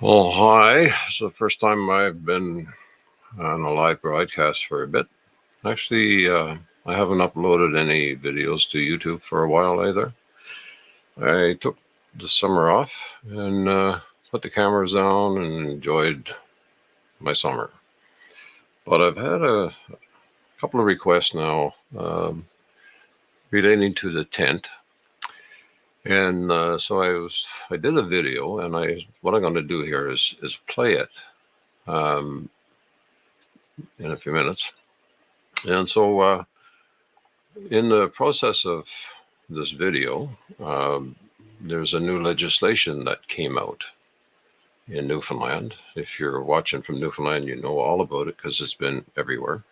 Well, hi. It's the first time I've been on a live broadcast for a bit. Actually, I haven't uploaded any videos to YouTube for a while either. I took the summer off and put the cameras down and enjoyed my summer. But I've had a couple of requests now relating to the tent. And so I did a video, and what I'm going to do here is play it in a few minutes. And so in the process of this video, there's a new legislation that came out in Newfoundland. If you're watching from Newfoundland, you know all about it because it's been everywhere.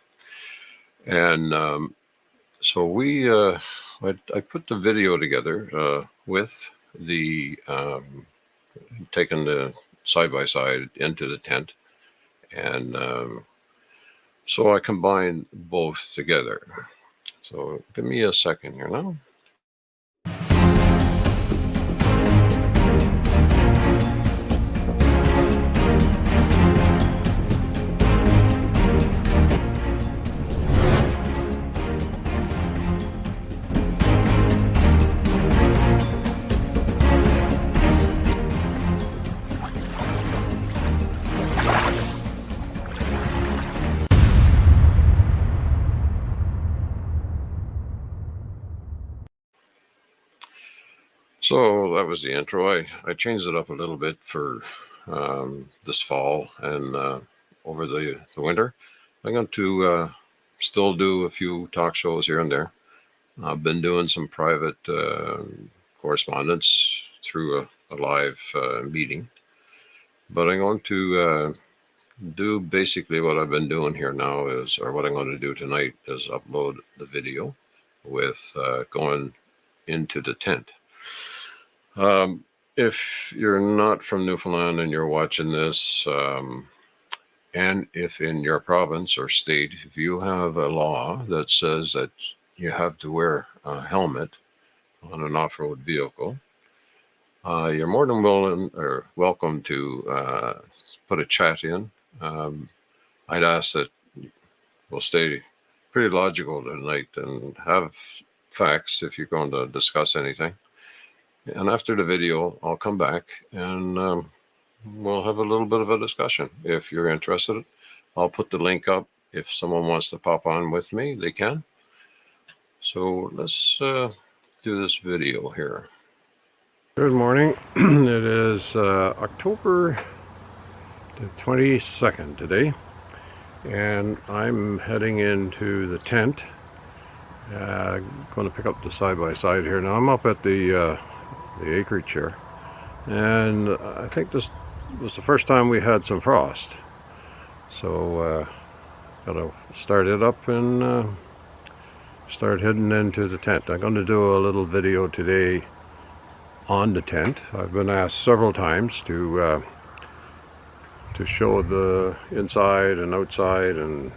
And so I put the video together with the taking the side-by-side into the tent, and so I combined both together. So give me a second here now. So that was the intro. I changed it up a little bit for this fall and over the winter. I'm going to still do a few talk shows here and there. I've been doing some private correspondence through a live meeting. But I'm going to do basically what I've been doing here now or what I'm going to do tonight is upload the video with going into the tent. If you're not from Newfoundland and you're watching this, and if in your province or state, if you have a law that says that you have to wear a helmet on an off-road vehicle, you're more than welcome to put a chat in. I'd ask that we'll stay pretty logical tonight and have facts if you're going to discuss anything. And after the video, I'll come back and we'll have a little bit of a discussion. If you're interested, I'll put the link up. If someone wants to pop on with me, they can. So let's do this video here. Good morning. It is October the 22nd today, and I'm heading into the tent. Going to pick up the side-by-side here. Now I'm up at the acreage here, and I think this was the first time we had some frost, so gotta start it up and start heading into the tent. I'm going to do a little video today on the tent. I've been asked several times to show the inside and outside and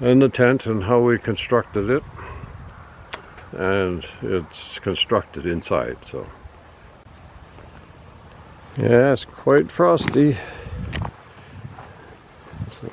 the tent and how we constructed it. And it's constructed inside, so yeah, it's quite frosty. So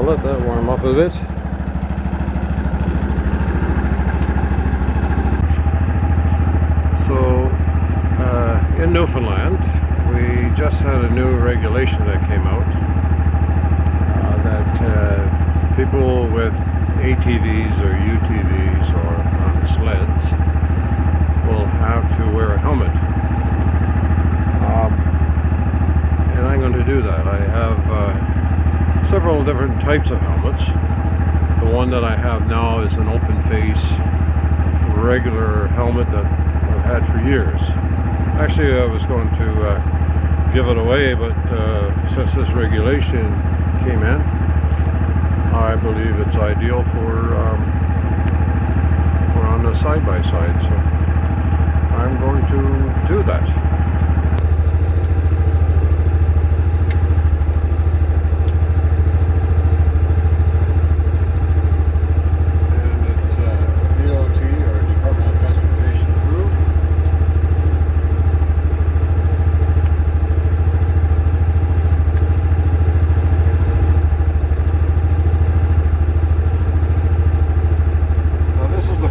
let that warm up a bit. So in Newfoundland, we just had a new regulation that came out that people with ATVs or UTVs or on sleds will have to wear a helmet. And I'm going to do that. I have several different types of helmets. The one that I have now is an open face regular helmet that I've had for years. Actually, I was going to give it away, but since this regulation came in, I believe it's ideal for on the side-by-side, so I'm going to do that.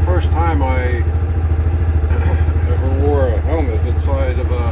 First time I ever wore a helmet inside of a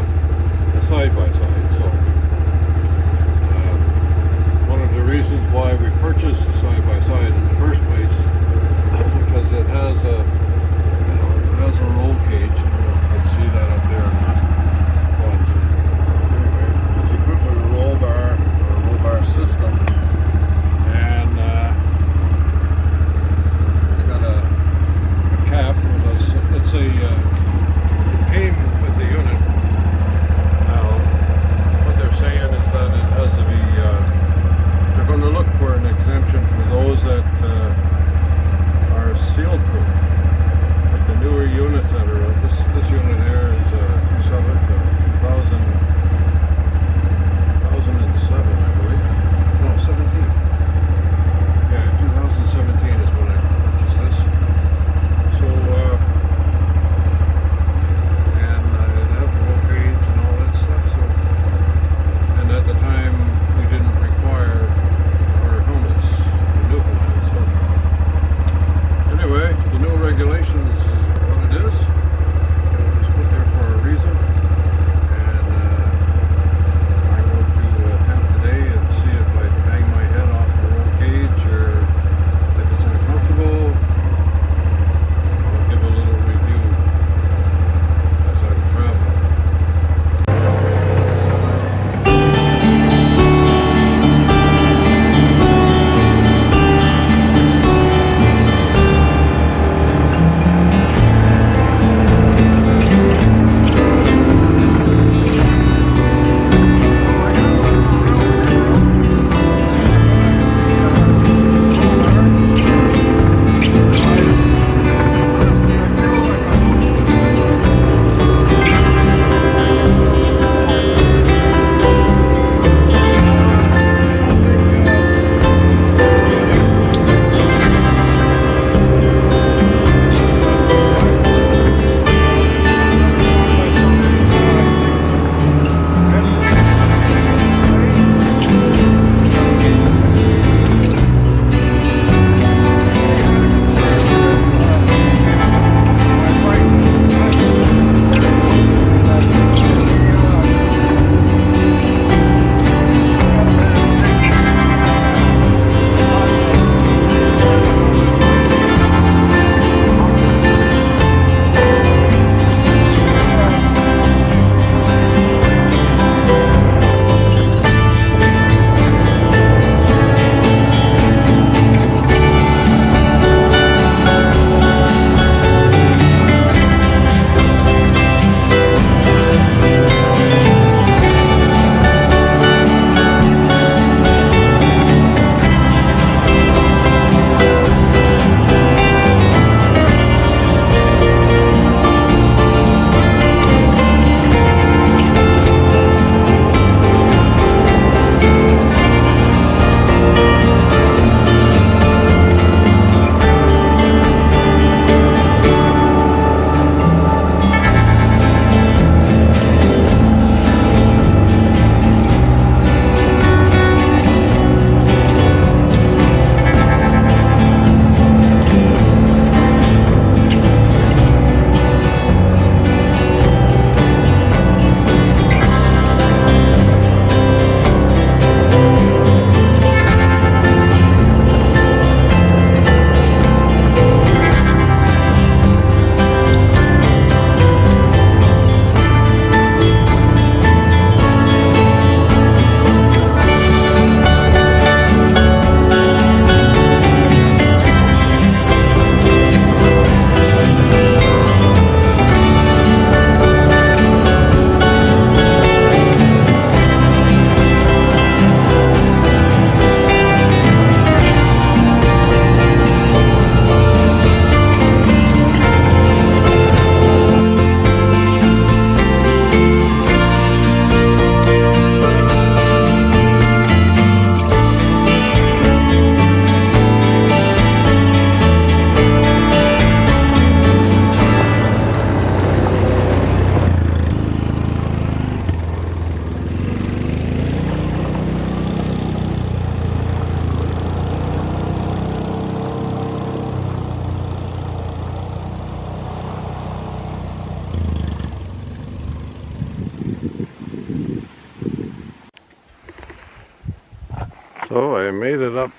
So I made it up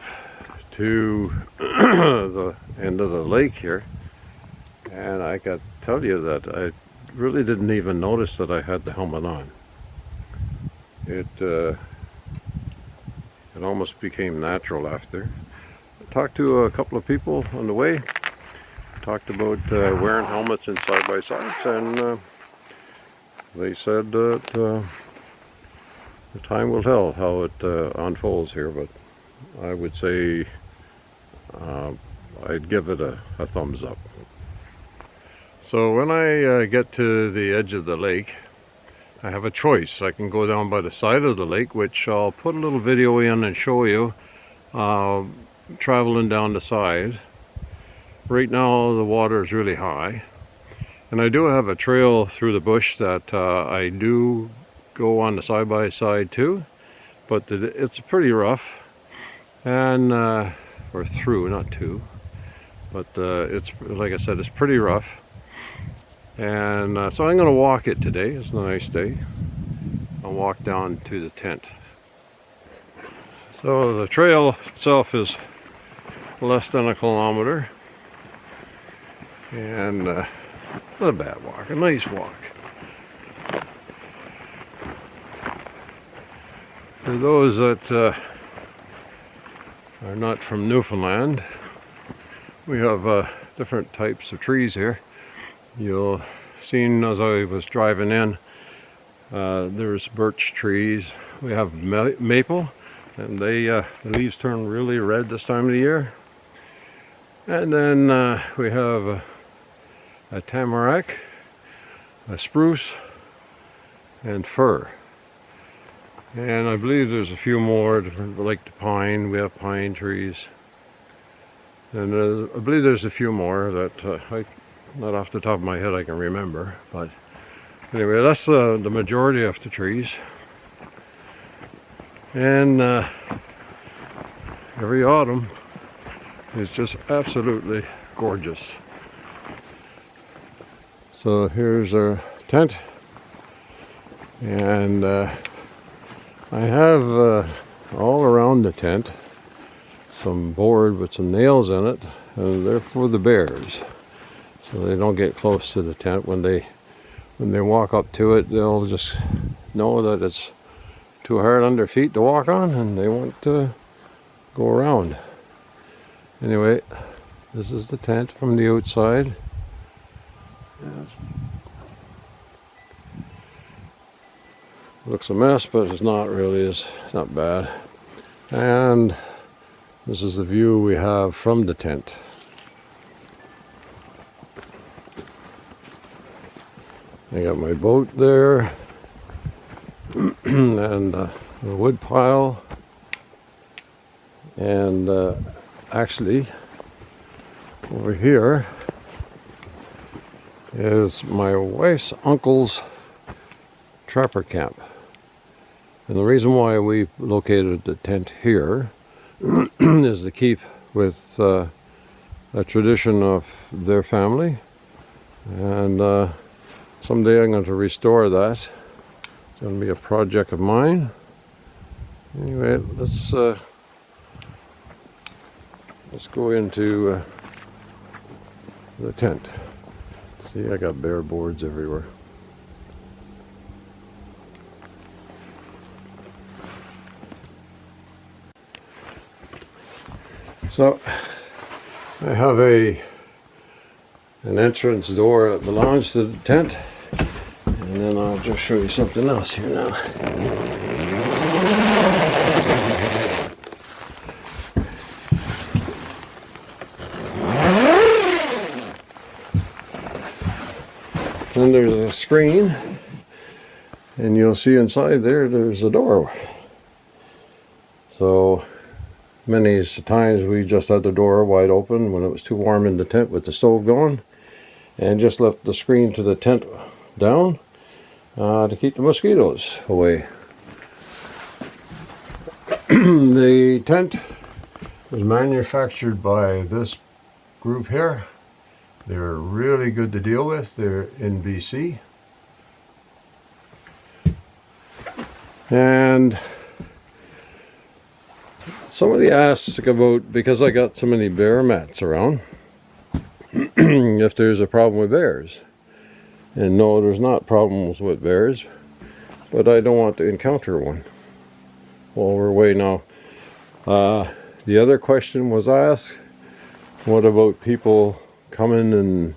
to the end of the lake here, and I got to tell you that I really didn't even notice that I had the helmet on. It almost became natural after. I talked to a couple of people on the way, talked about wearing helmets in side-by-sides, and they said that the time will tell how it unfolds here, but I would say I'd give it a thumbs up. So when I get to the edge of the lake, I have a choice. I can go down by the side of the lake, which I'll put a little video in and show you traveling down the side. Right now the water is really high, and I do have a trail through the bush that I do go on the side-by-side too, but it's pretty rough, and or through, not to, but it's, like I said, it's pretty rough, and so I'm going to walk it today. It's a nice day. I'll walk down to the tent. So the trail itself is less than a kilometer, and not a bad walk, a nice walk. For those that are not from Newfoundland, we have different types of trees here. You'll seen as I was driving in, there's birch trees. We have maple, and the leaves turn really red this time of the year. And then we have a tamarack, a spruce, and fir. And I believe there's a few more, like the pine. We have pine trees. And I believe there's a few more that not off the top of my head I can remember. But anyway, that's the majority of the trees. And every autumn is just absolutely gorgeous. So here's our tent. And I have all around the tent some board with some nails in it, and they're for the bears, so they don't get close to the tent. When they walk up to it, they'll just know that it's too hard on their feet to walk on, and they won't go around. Anyway, this is the tent from the outside. Looks a mess, but it's not really. It's not bad. And this is the view we have from the tent. I got my boat there, and a wood pile, and actually over here is my wife's uncle's trapper camp. And the reason why we located the tent here is to keep with a tradition of their family, and someday I'm going to restore that. It's going to be a project of mine. Anyway, let's go into the tent. See, I got bare boards everywhere. So I have an entrance door that belongs to the tent, and then I'll just show you something else here now. Then there's a screen, and you'll see inside there's a door. So many times we just had the door wide open when it was too warm in the tent with the stove going, and just left the screen to the tent down to keep the mosquitoes away. The tent was manufactured by this group here. They're really good to deal with. They're in BC. And Somebody asked about, because I got so many bear mats around, if there's a problem with bears. And no, there's not problems with bears, but I don't want to encounter one while we're away now. The other question was asked, what about people coming and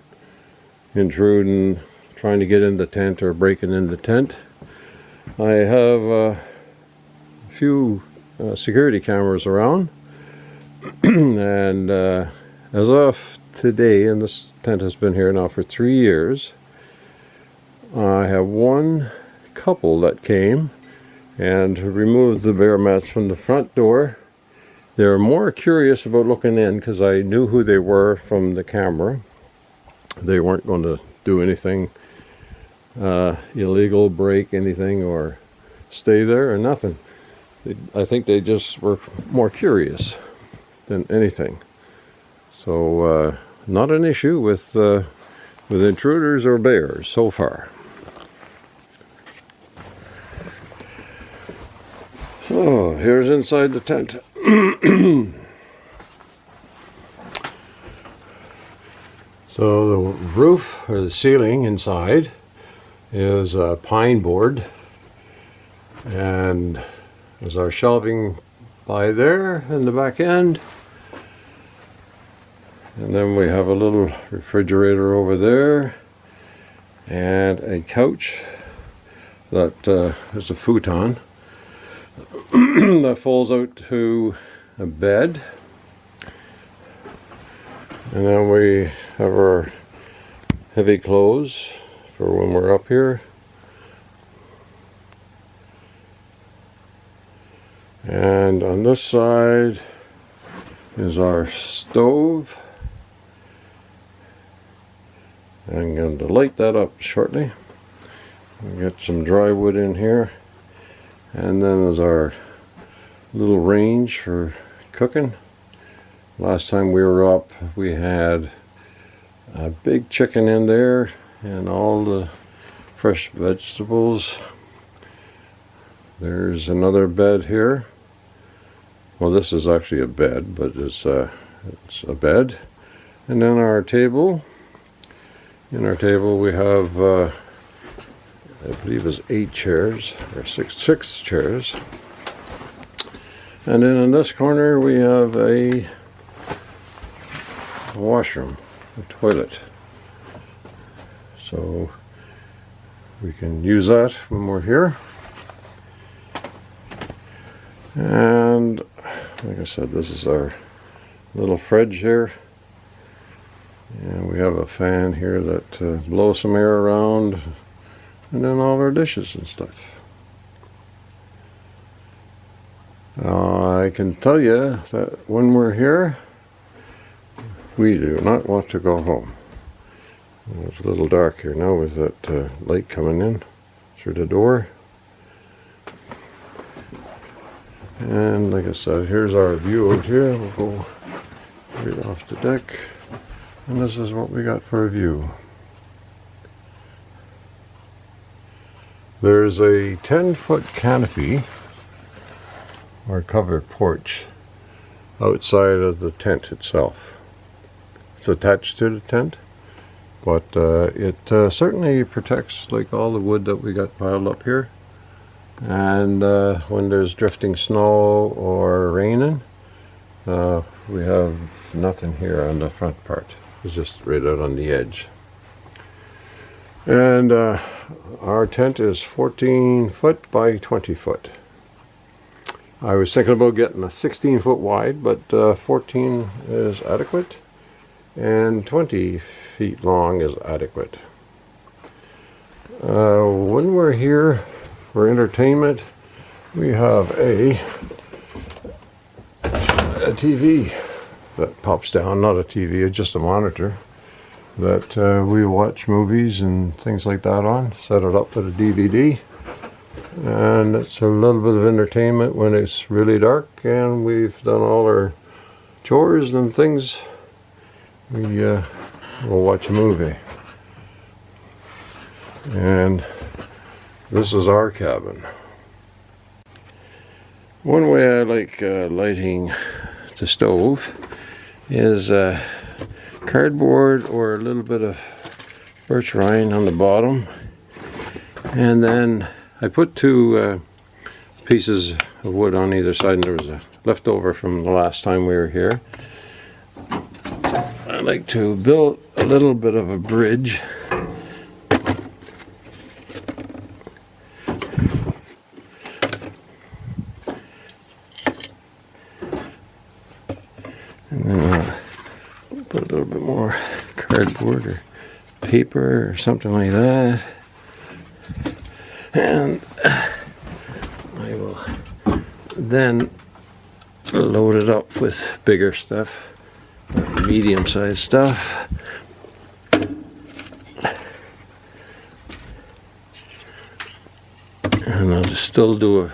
intruding, trying to get in the tent or breaking in the tent? I have a few security cameras around, and as of today, and this tent has been here now for 3 years, I have one couple that came and removed the bear mats from the front door. They were more curious about looking in because I knew who they were from the camera. They weren't going to do anything illegal, break anything, or stay there or nothing. I think they just were more curious than anything. So not an issue with intruders or bears so far. So here's inside the tent. So the roof or the ceiling inside is pine board, and there's our shelving by there in the back end, and then we have a little refrigerator over there and a couch that is a futon that falls out to a bed, and then we have our heavy clothes for when we're up here. And on this side is our stove. I'm going to light that up shortly. We'll get some dry wood in here. And then there's our little range for cooking. Last time we were up, we had a big chicken in there and all the fresh vegetables. There's another bed here. Well, this is actually a bed, but it's a bed. And then our table. In our table we have, I believe it's 8 chairs, or six chairs. And then in this corner we have a washroom, a toilet. So we can use that when we're here. And like I said, this is our little fridge here. And we have a fan here that blows some air around, and then all our dishes and stuff. I can tell you that when we're here, we do not want to go home. It's a little dark here now with that light coming in through the door. And like I said, here's our view out here. We'll go right off the deck. And this is what we got for a view. There's a 10-foot canopy or covered porch outside of the tent itself. It's attached to the tent, but it certainly protects like all the wood that we got piled up here. And when there's drifting snow or raining, we have nothing here on the front part. It's just right out on the edge. And our tent is 14 foot by 20 foot. I was thinking about getting a 16-foot wide, but 14 is adequate, and 20 feet long is adequate. When we're here for entertainment, we have a TV that pops down, not a TV, it's just a monitor that we watch movies and things like that on. Set it up with a DVD, and it's a little bit of entertainment when it's really dark and we've done all our chores and things. We'll watch a movie. And this is our cabin. One way I like lighting the stove is cardboard or a little bit of birch rind on the bottom, and then I put two pieces of wood on either side, and there was a leftover from the last time we were here. I like to build a little bit of a bridge. And then put a little bit more cardboard or paper or something like that. And I will then load it up with bigger stuff, medium-sized stuff. And I'll just still do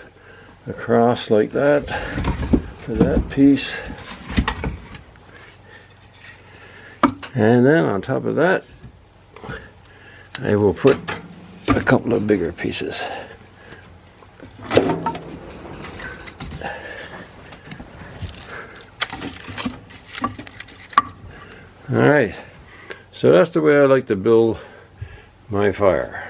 a cross like that for that piece. And then on top of that, I will put a couple of bigger pieces. Alright, so that's the way I like to build my fire.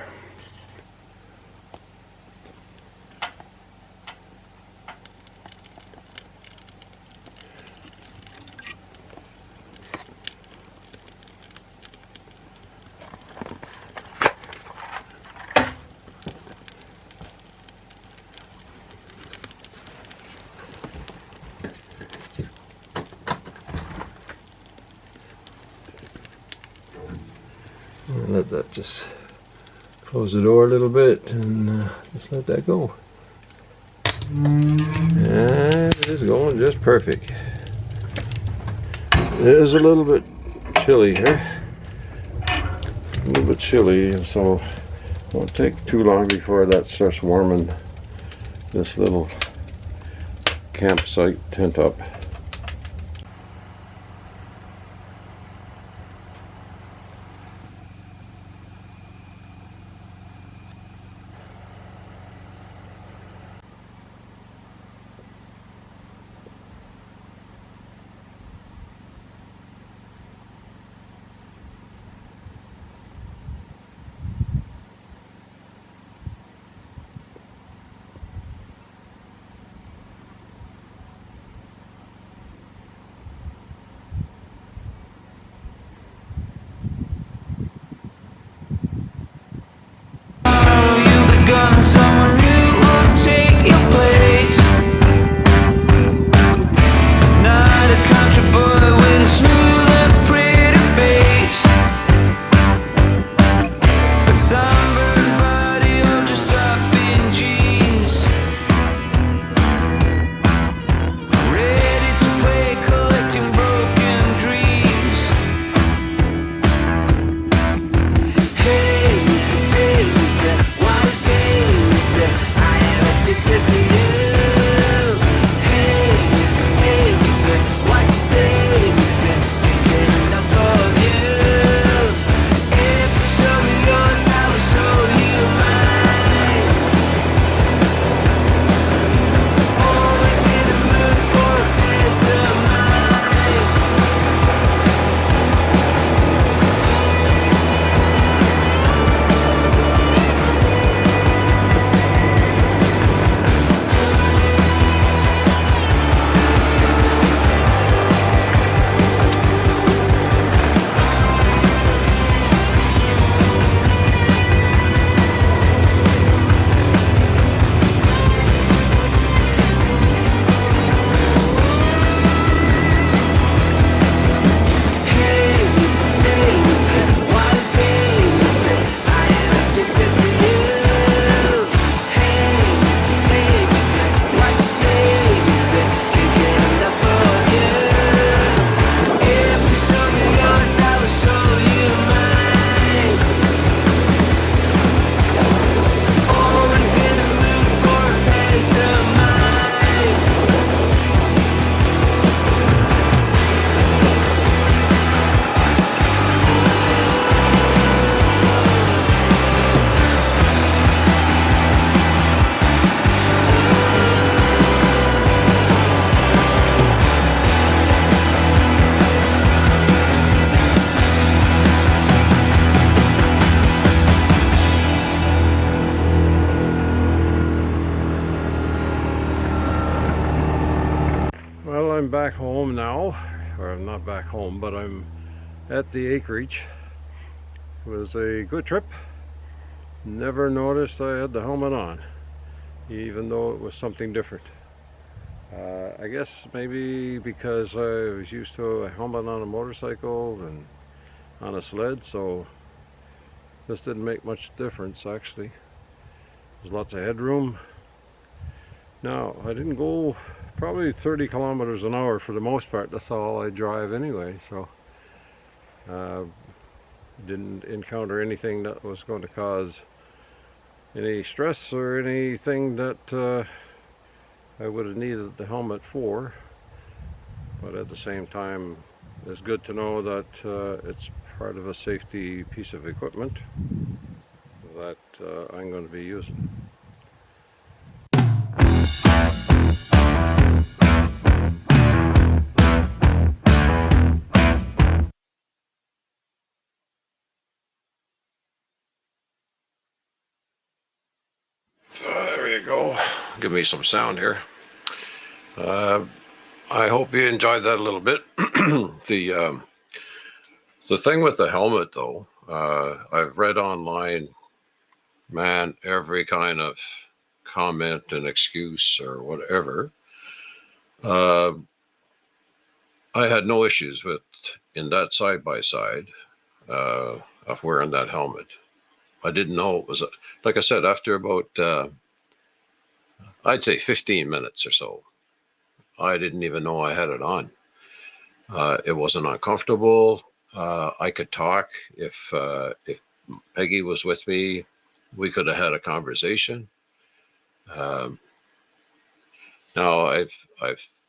Let that just close the door a little bit and just let that go. And it is going just perfect. It is a little bit chilly here. A little bit chilly, and so it won't take too long before that starts warming this little campsite tent up. I'm back home now, or I'm not back home, but I'm at the acreage. It was a good trip. Never noticed I had the helmet on, even though it was something different. I guess maybe because I was used to a helmet on a motorcycle and on a sled, so this didn't make much difference actually. There's lots of headroom. Now, I didn't go probably 30 kilometers an hour for the most part. That's all I drive anyway, so didn't encounter anything that was going to cause any stress or anything that I would have needed the helmet for. But at the same time, it's good to know that it's part of a safety piece of equipment that I'm going to be using. There you go. Give me some sound here. I hope you enjoyed that a little bit. The thing with the helmet, though, I've read online, man, every kind of comment and excuse or whatever. I had no issues with in that side by side of wearing that helmet. I didn't know it was like I said, after about I'd say 15 minutes or so, I didn't even know I had it on. It wasn't uncomfortable. I could talk if Peggy was with me. We could have had a conversation. Um, Now I've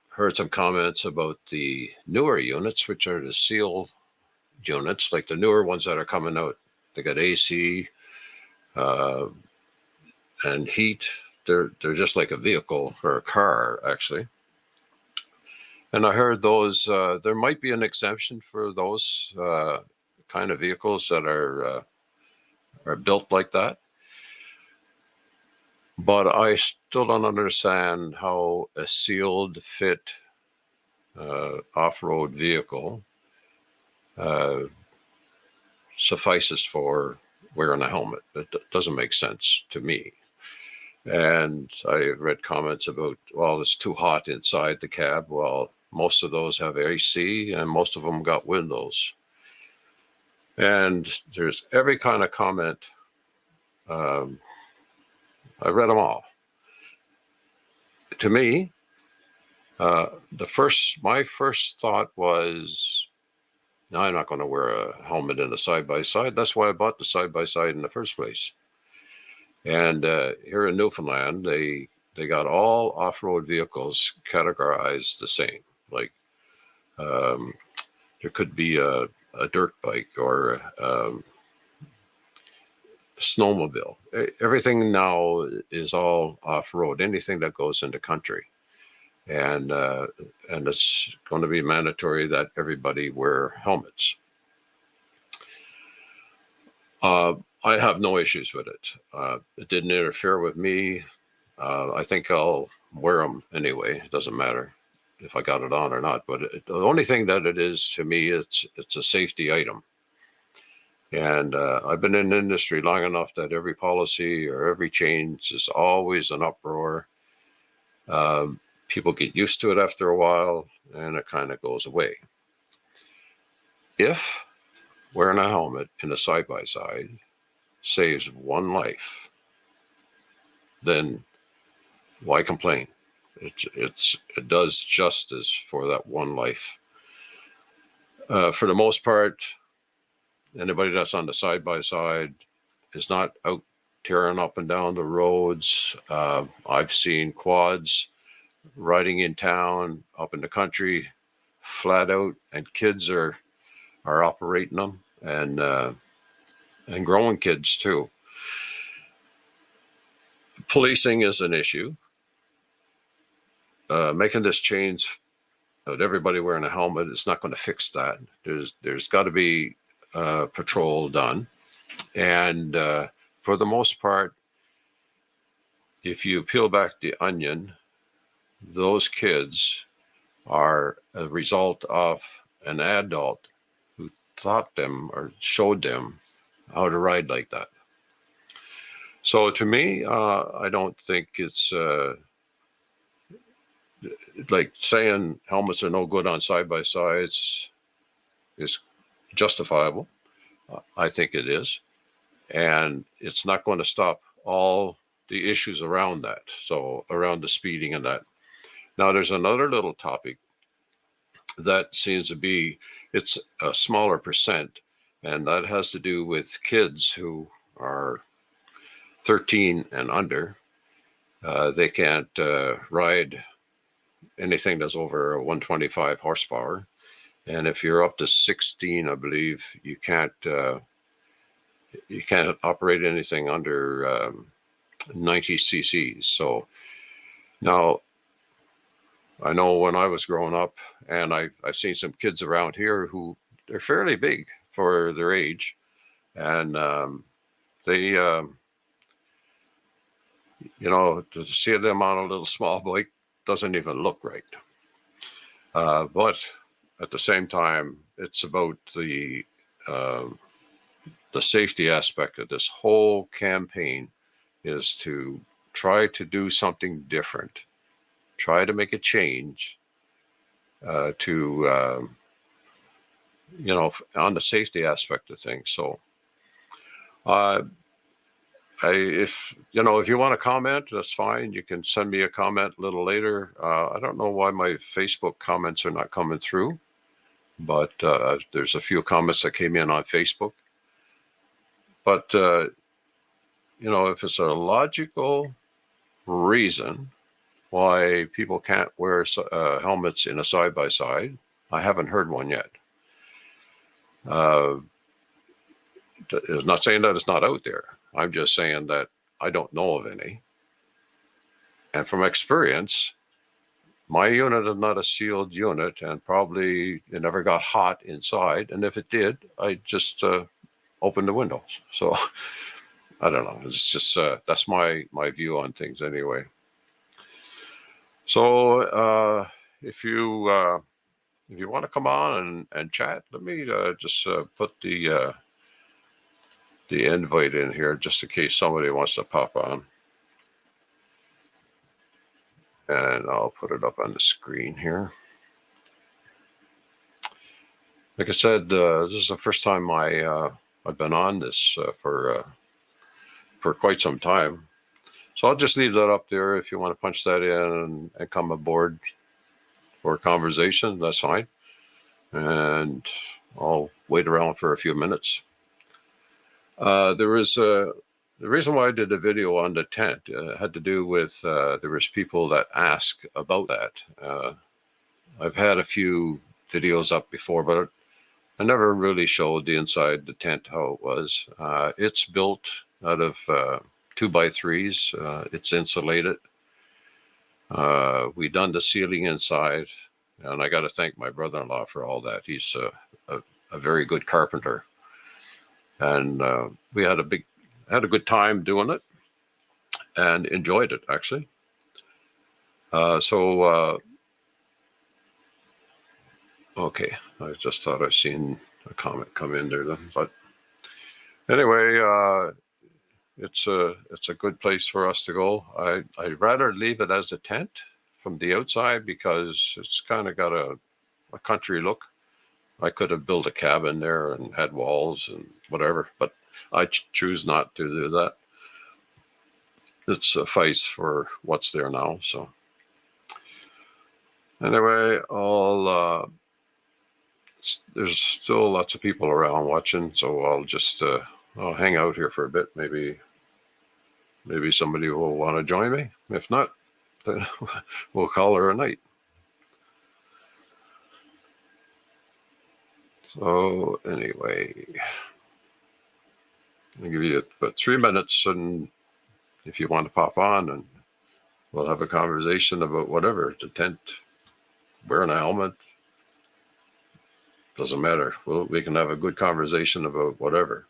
heard some comments about the newer units, which are the seal units, like the newer ones that are coming out. They got AC uh, and heat. They're just like a vehicle or a car, actually. And I heard those. There might be an exemption for those kind of vehicles that are built like that. But I still don't understand how a sealed fit off-road vehicle suffices for wearing a helmet. It doesn't make sense to me. And I read comments about, well, it's too hot inside the cab. Well, most of those have AC and most of them got windows. And there's every kind of comment. Um, I read them all. To me, my first thought was, no, I'm not going to wear a helmet in a side by side. That's why I bought the side by side in the first place. And here in Newfoundland, they got all off-road vehicles categorized the same. Like there could be a dirt bike or a snowmobile. Everything now is all off-road. Anything that goes into country, and it's going to be mandatory that everybody wear helmets. I have no issues with it. It didn't interfere with me. I think I'll wear them anyway. It doesn't matter if I got it on or not. But the only thing that it is to me, it's a safety item. And I've been in the industry long enough that every policy or every change is always an uproar. People get used to it after a while, and it kind of goes away. If wearing a helmet in a side-by-side saves one life, then why complain? It does justice for that one life. For the most part, anybody that's on the side by side is not out tearing up and down the roads. I've seen quads riding in town, up in the country, flat out, and kids are operating them, and growing kids too. Policing is an issue. Making this change of everybody wearing a helmet is not going to fix that. There's got to be patrol done, and for the most part, if you peel back the onion, those kids are a result of an adult who taught them or showed them how to ride like that. So to me, I don't think it's like saying helmets are no good on side by sides is justifiable. I think it is, and it's not going to stop all the issues around that. So around the speeding and that. Now there's another little topic that seems to be it's a smaller percent, and that has to do with kids who are 13 and under. They can't ride anything that's over 125 horsepower, and if you're up to 16, I believe you can't operate anything under 90 cc's. So now I know when I was growing up, and I've seen some kids around here who they're fairly big for their age, and they, to see them on a little small bike doesn't even look right. But at the same time, it's about the safety aspect of this whole campaign is to try to do something different, try to make a change to on the safety aspect of things. So if you want to comment, that's fine. You can send me a comment a little later. I don't know why my Facebook comments are not coming through, but there's a few comments that came in on Facebook. But if it's a logical reason why people can't wear helmets in a side by side, I haven't heard one yet. It's not saying that it's not out there. I'm just saying that I don't know of any. And from experience, my unit is not a sealed unit, and probably it never got hot inside. And if it did, I just opened the windows. So I don't know. It's just that's my view on things anyway. So if you want to come on and chat, let me just put the invite in here just in case somebody wants to pop on. And I'll put it up on the screen here. Like I said, this is the first time I've been on this for quite some time. So I'll just leave that up there. If you want to punch that in and come aboard for a conversation, that's fine. And I'll wait around for a few minutes. The reason why I did a video on the tent had to do with there was people that asked about that. I've had a few videos up before, but I never really showed the inside the tent, how it was. It's built out of 2x3s. It's insulated. We done the ceiling inside, and I got to thank my brother-in-law for all that. He's a very good carpenter, and we had a good time doing it, and enjoyed it actually. Okay, I just thought I'd seen a comment come in there then, but anyway, it's a good place for us to go. I'd rather leave it as a tent from the outside because it's kind of got a country look. I could have built a cabin there and had walls and whatever, but I choose not to do that. It suffice for what's there now. So anyway, there's still lots of people around watching, so I'll just I'll hang out here for a bit. Maybe somebody will want to join me. If not, then we'll call her a night. So anyway, I'll give you about 3 minutes, and if you want to pop on, and we'll have a conversation about whatever, the tent, wearing a helmet, doesn't matter. We can have a good conversation about whatever.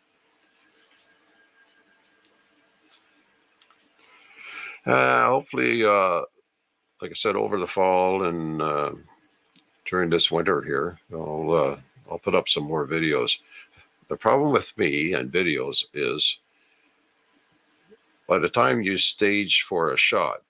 Hopefully, like I said, over the fall and during this winter here. I'll put up some more videos. The problem with me and videos is by the time you stage for a shot,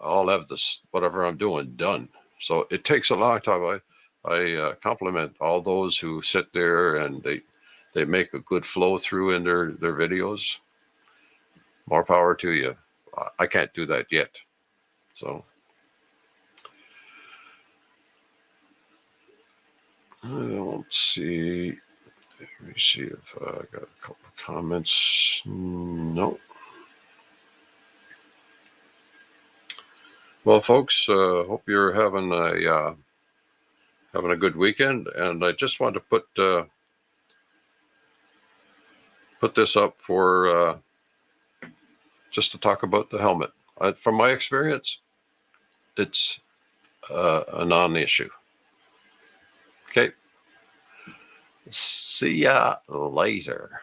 I'll have this whatever I'm doing done. So it takes a long time. I compliment all those who sit there and they make a good flow through in their videos. More power to you. I can't do that yet. So I don't see. Let me see if I got a couple of comments. No. Well, folks, hope you're having a good weekend, and I just want to put this up for just to talk about the helmet. From my experience, it's a non-issue. Okay. See ya later.